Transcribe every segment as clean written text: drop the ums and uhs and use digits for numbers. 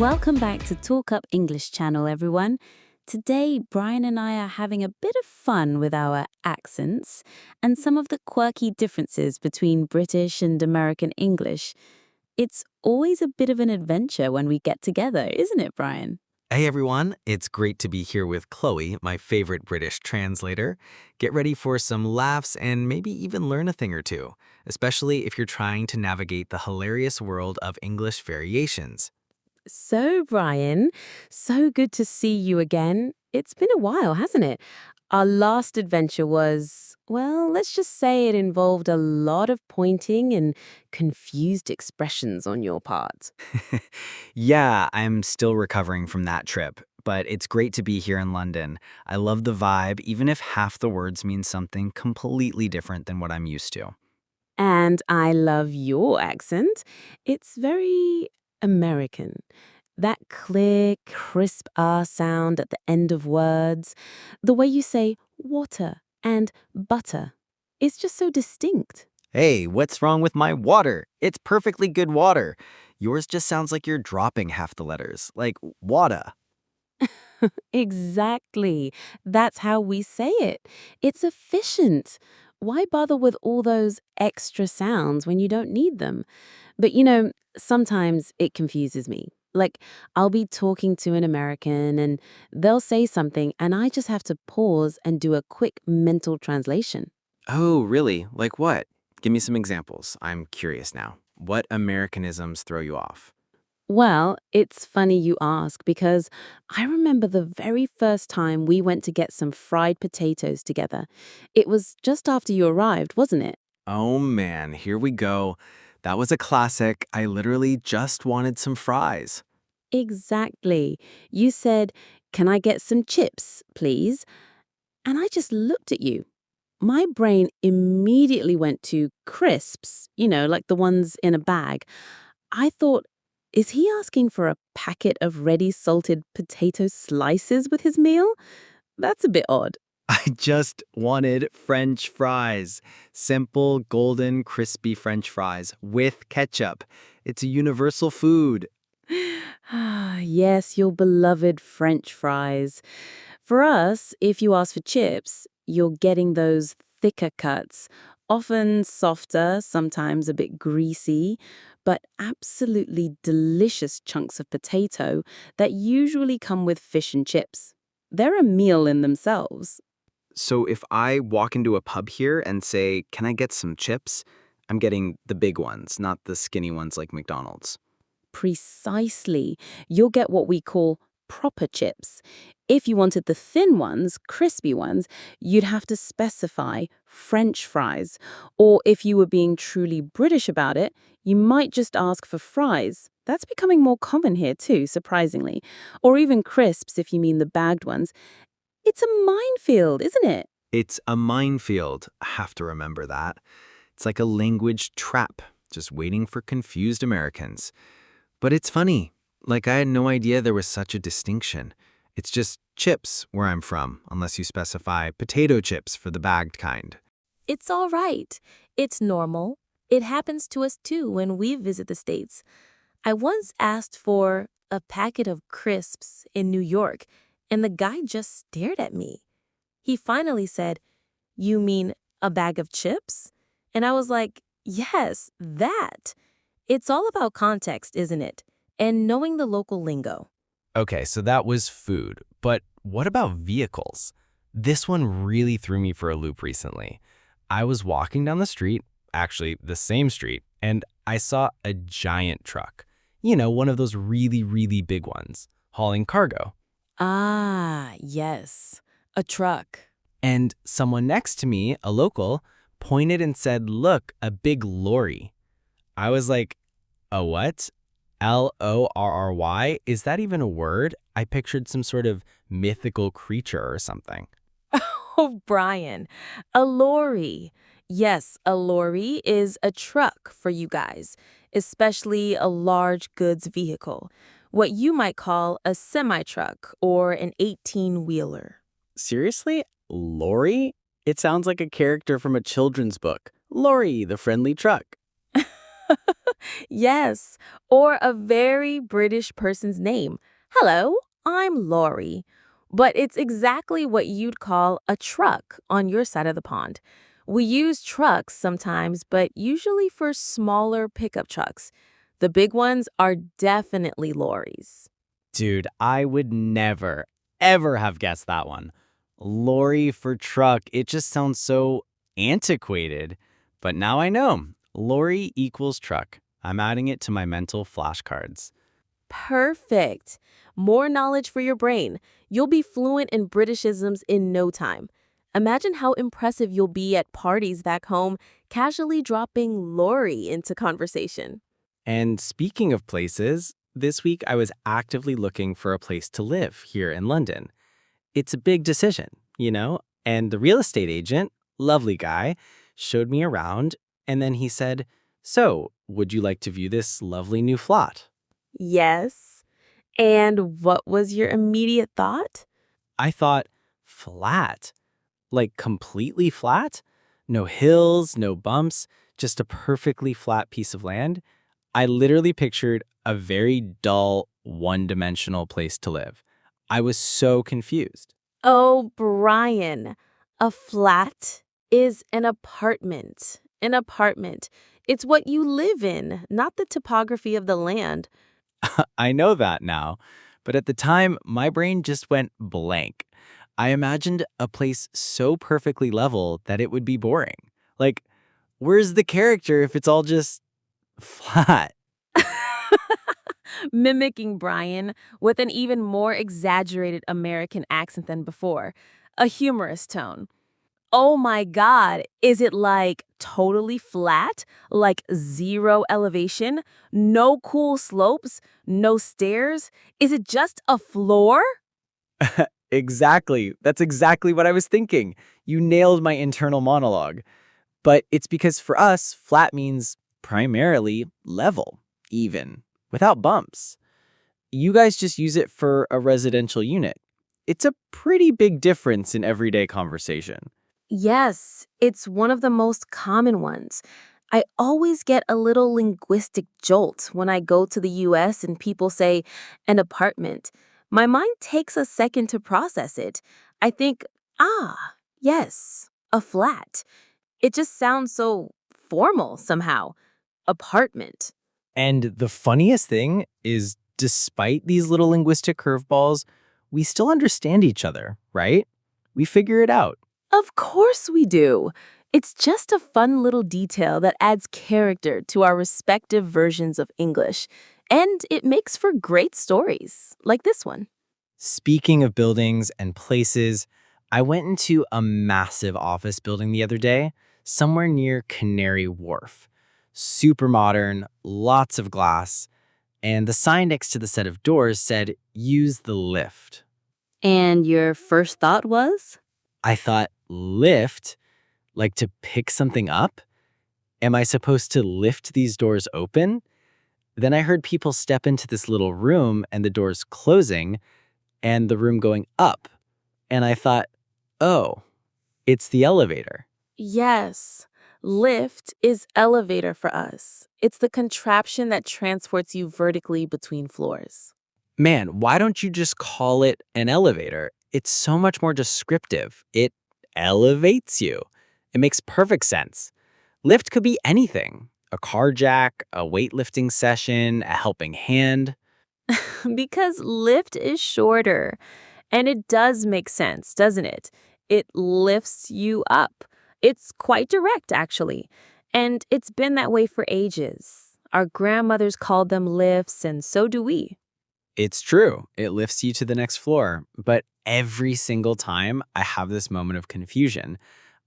Welcome back to TalkUp English channel, everyone. Today, Brian and I are having a bit of fun with our accents and some of the quirky differences between British and American English. It's always a bit of an adventure when we get together, isn't it, Brian? Hey everyone, it's great to be here with Chloe, my favorite British translator. Get ready for some laughs and maybe even learn a thing or two, especially if you're trying to navigate the hilarious world of English variations. So, Brian, so good to see you again. It's been a while, hasn't it? Our last adventure was, well, let's just say it involved a lot of pointing and confused expressions on your part. Yeah, I'm still recovering from that trip, but it's great to be here in London. I love the vibe, even if half the words mean something completely different than what I'm used to. And I love your accent. It's very American. That clear, crisp R sound at the end of words, the way you say water and butter. It's just so distinct. Hey, what's wrong with my water? It's perfectly good water. Yours just sounds like you're dropping half the letters, like water. Exactly. That's how we say it. It's efficient. Why bother with all those extra sounds when you don't need them? But sometimes it confuses me. Like, I'll be talking to an American and they'll say something, and I just have to pause and do a quick mental translation. Oh, really? Like what? Give me some examples. I'm curious now. What Americanisms throw you off? Well, it's funny you ask because I remember the very first time we went to get some fried potatoes together. It was just after you arrived, wasn't it? Oh man, here we go. That was a classic. I literally just wanted some fries. Exactly. You said, "Can I get some chips, please?" And I just looked at you. My brain immediately went to crisps, like the ones in a bag. I thought, is he asking for a packet of ready salted potato slices with his meal? That's a bit odd. I just wanted French fries. Simple, golden, crispy French fries with ketchup. It's a universal food. Ah, yes, your beloved French fries. For us, if you ask for chips, you're getting those thicker cuts, often softer, sometimes a bit greasy, but absolutely delicious chunks of potato that usually come with fish and chips. They're a meal in themselves. So if I walk into a pub here and say, "Can I get some chips?" I'm getting the big ones, not the skinny ones like McDonald's. Precisely. You'll get what we call proper chips. If you wanted the thin ones, crispy ones, you'd have to specify French fries. Or if you were being truly British about it, you might just ask for fries. That's becoming more common here too, surprisingly. Or even crisps if you mean the bagged ones. It's a minefield, isn't it? It's a minefield. I have to remember that. It's like a language trap, just waiting for confused Americans. But it's funny. Like, I had no idea there was such a distinction. It's just chips where I'm from, unless you specify potato chips for the bagged kind. It's all right. It's normal. It happens to us too when we visit the States. I once asked for a packet of crisps in New York, and the guy just stared at me. He finally said, "You mean a bag of chips?" And I was like, "Yes, that." It's all about context, isn't it? And knowing the local lingo. Okay, so that was food. But what about vehicles? This one really threw me for a loop recently. I was walking down the street, actually the same street, and I saw a giant truck. You know, one of those really, really big ones, hauling cargo. Ah, yes. A truck. And someone next to me, a local, pointed and said, "Look, a big lorry." I was like, a what? Lorry? Is that even a word? I pictured some sort of mythical creature or something. Oh, Brian, a lorry. Yes, a lorry is a truck for you guys, especially a large goods vehicle, what you might call a semi-truck or an 18-wheeler. Seriously? Lorry? It sounds like a character from a children's book. Lorry, the friendly truck. Yes, or a very British person's name. Hello, I'm Laurie. But it's exactly what you'd call a truck on your side of the pond. We use trucks sometimes, but usually for smaller pickup trucks. The big ones are definitely lorries. Dude, I would never, ever have guessed that one. Lorry for truck, it just sounds so antiquated. But now I know. Lorry equals truck. I'm adding it to my mental flashcards. Perfect. More knowledge for your brain. You'll be fluent in Britishisms in no time. Imagine how impressive you'll be at parties back home, casually dropping lorry into conversation. And speaking of places, this week I was actively looking for a place to live here in London. It's a big decision, you know? And the real estate agent, lovely guy, showed me around and then he said, "So, would you like to view this lovely new flat?" Yes. And what was your immediate thought? I thought, flat? Like completely flat? No hills, no bumps, just a perfectly flat piece of land? I literally pictured a very dull, one-dimensional place to live. I was so confused. Oh, Brian, a flat is an apartment. An apartment. It's what you live in, not the topography of the land. I know that now, but at the time, my brain just went blank. I imagined a place so perfectly level that it would be boring. Like, where's the character if it's all just flat? Mimicking Brian with an even more exaggerated American accent than before, a humorous tone. Oh my God, is it like totally flat? Like zero elevation? No cool slopes? No stairs? Is it just a floor? Exactly. That's exactly what I was thinking. You nailed my internal monologue. But it's because for us, flat means primarily level, even, without bumps. You guys just use it for a residential unit. It's a pretty big difference in everyday conversation. Yes, it's one of the most common ones. I always get a little linguistic jolt when I go to the US and people say an apartment. My mind takes a second to process it. I think, yes, a flat. It just sounds so formal somehow. Apartment. And the funniest thing is, despite these little linguistic curveballs, we still understand each other, right? We figure it out. Of course we do. It's just a fun little detail that adds character to our respective versions of English. And it makes for great stories, like this one. Speaking of buildings and places, I went into a massive office building the other day, somewhere near Canary Wharf. Super modern, lots of glass, and the sign next to the set of doors said, "Use the lift." And your first thought was? I thought, lift? Like to pick something up? Am I supposed to lift these doors open? Then I heard people step into this little room and the doors closing and the room going up. And I thought, oh, it's the elevator. Yes, lift is elevator for us. It's the contraption that transports you vertically between floors. Man, why don't you just call it an elevator? It's so much more descriptive. It elevates you. It makes perfect sense. Lift could be anything. A car jack, a weightlifting session, a helping hand. Because lift is shorter. And it does make sense, doesn't it? It lifts you up. It's quite direct, actually. And it's been that way for ages. Our grandmothers called them lifts, and so do we. It's true. It lifts you to the next floor. But every single time I have this moment of confusion,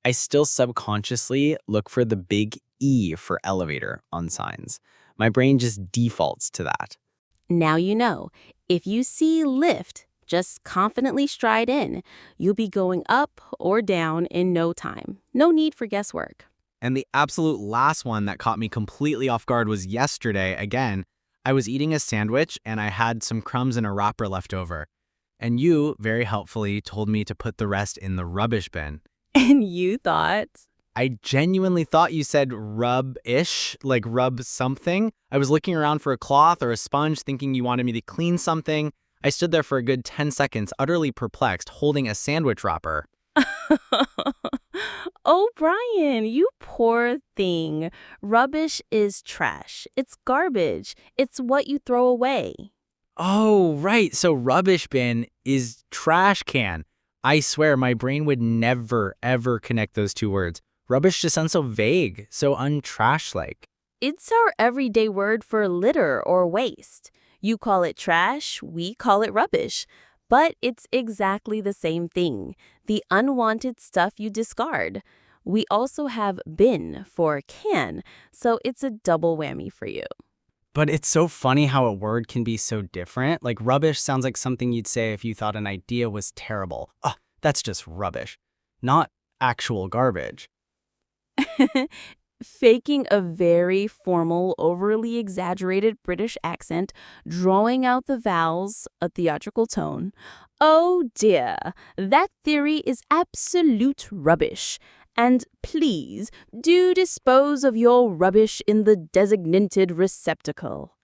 I still subconsciously look for the big E for elevator on signs. My brain just defaults to that. Now you know. If you see lift, just confidently stride in. You'll be going up or down in no time. No need for guesswork. And the absolute last one that caught me completely off guard was yesterday. Again, I was eating a sandwich and I had some crumbs in a wrapper left over. And you, very helpfully, told me to put the rest in the rubbish bin. And you thought, I genuinely thought you said rub-ish, like rub something. I was looking around for a cloth or a sponge thinking you wanted me to clean something. I stood there for a good 10 seconds, utterly perplexed, holding a sandwich wrapper. Oh, Brian, you poor thing. Rubbish is trash. It's garbage. It's what you throw away. Oh, right. So rubbish bin is trash can. I swear my brain would never, ever connect those two words. Rubbish just sounds so vague, so untrash-like. It's our everyday word for litter or waste. You call it trash, we call it rubbish. But it's exactly the same thing, the unwanted stuff you discard. We also have bin for can, so it's a double whammy for you. But it's so funny how a word can be so different. Like rubbish sounds like something you'd say if you thought an idea was terrible. Oh, that's just rubbish. Not actual garbage. Faking a very formal, overly exaggerated British accent, drawing out the vowels, a theatrical tone. Oh dear, that theory is absolute rubbish. And please, do dispose of your rubbish in the designated receptacle.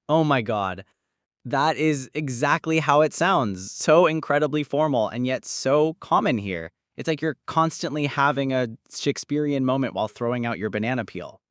Oh my God. That is exactly how it sounds. So incredibly formal and yet so common here. It's like you're constantly having a Shakespearean moment while throwing out your banana peel.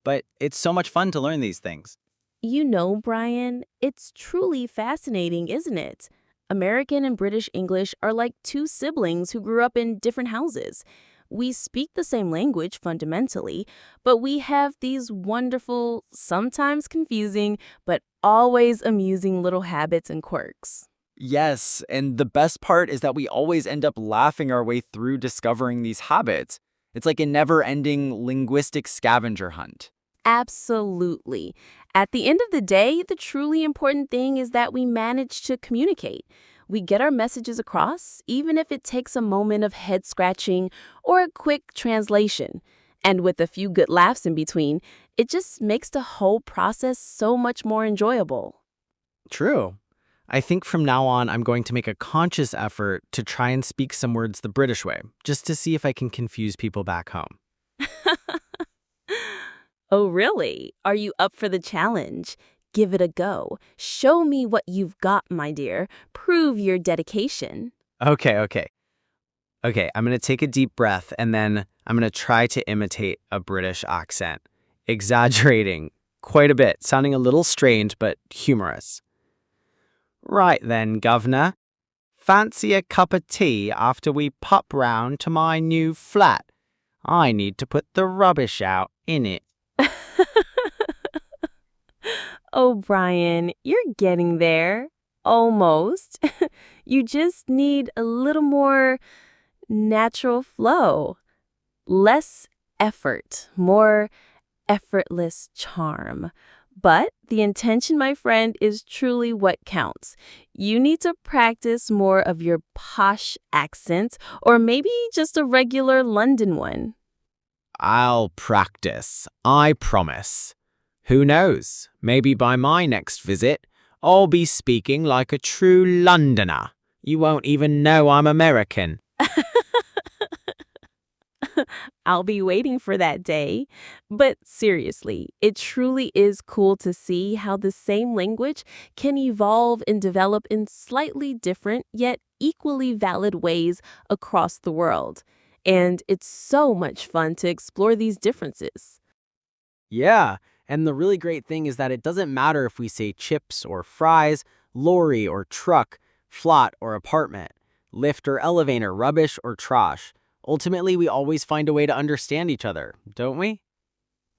But it's so much fun to learn these things. You know, Brian, it's truly fascinating, isn't it? American and British English are like two siblings who grew up in different houses. We speak the same language fundamentally, but we have these wonderful, sometimes confusing, but always amusing little habits and quirks. Yes, and the best part is that we always end up laughing our way through discovering these habits. It's like a never-ending linguistic scavenger hunt. Absolutely. At the end of the day, the truly important thing is that we manage to communicate. We get our messages across, even if it takes a moment of head scratching or a quick translation. And with a few good laughs in between, it just makes the whole process so much more enjoyable. True. I think from now on, I'm going to make a conscious effort to try and speak some words the British way, just to see if I can confuse people back home. Oh, really? Are you up for the challenge? Give it a go. Show me what you've got, my dear. Prove your dedication. Okay. I'm going to take a deep breath and then I'm going to try to imitate a British accent, exaggerating quite a bit, sounding a little strange but humorous. Right then, governor. Fancy a cup of tea after we pop round to my new flat. I need to put the rubbish out in it. Oh, Brian, you're getting there. Almost. You just need a little more natural flow. Less effort, more effortless charm. But the intention, my friend, is truly what counts. You need to practice more of your posh accent or maybe just a regular London one. I'll practice, I promise. Who knows? Maybe by my next visit, I'll be speaking like a true Londoner. You won't even know I'm American. I'll be waiting for that day. But seriously, it truly is cool to see how the same language can evolve and develop in slightly different yet equally valid ways across the world. And it's so much fun to explore these differences. Yeah, and the really great thing is that it doesn't matter if we say chips or fries, lorry or truck, flat or apartment, lift or elevator, rubbish or trash. Ultimately, we always find a way to understand each other, don't we?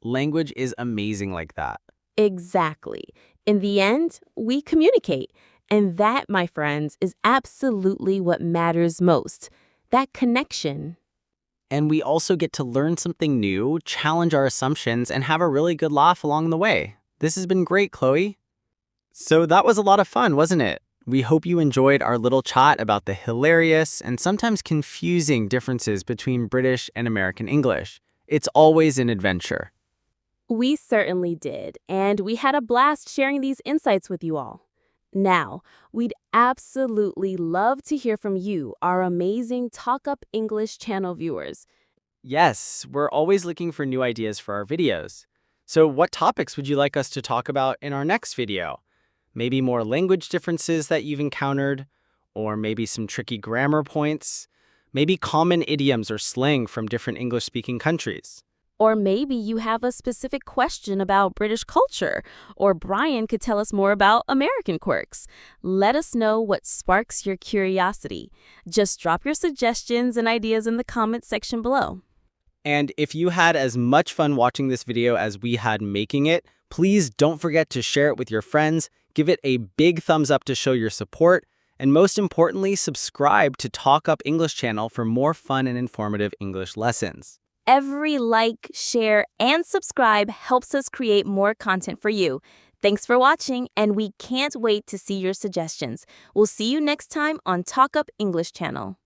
Language is amazing like that. Exactly. In the end, we communicate. And that, my friends, is absolutely what matters most. That connection. And we also get to learn something new, challenge our assumptions, and have a really good laugh along the way. This has been great, Chloe. So that was a lot of fun, wasn't it? We hope you enjoyed our little chat about the hilarious and sometimes confusing differences between British and American English. It's always an adventure. We certainly did, and we had a blast sharing these insights with you all. Now, we'd absolutely love to hear from you, our amazing TalkUp English channel viewers. Yes, we're always looking for new ideas for our videos. So what topics would you like us to talk about in our next video? Maybe more language differences that you've encountered, or maybe some tricky grammar points, maybe common idioms or slang from different English-speaking countries. Or maybe you have a specific question about British culture, or Brian could tell us more about American quirks. Let us know what sparks your curiosity. Just drop your suggestions and ideas in the comments section below. And if you had as much fun watching this video as we had making it, please don't forget to share it with your friends, give it a big thumbs up to show your support, and most importantly, subscribe to TalkUp English channel for more fun and informative English lessons. Every like, share, and subscribe helps us create more content for you. Thanks for watching, and we can't wait to see your suggestions. We'll see you next time on TalkUp English channel.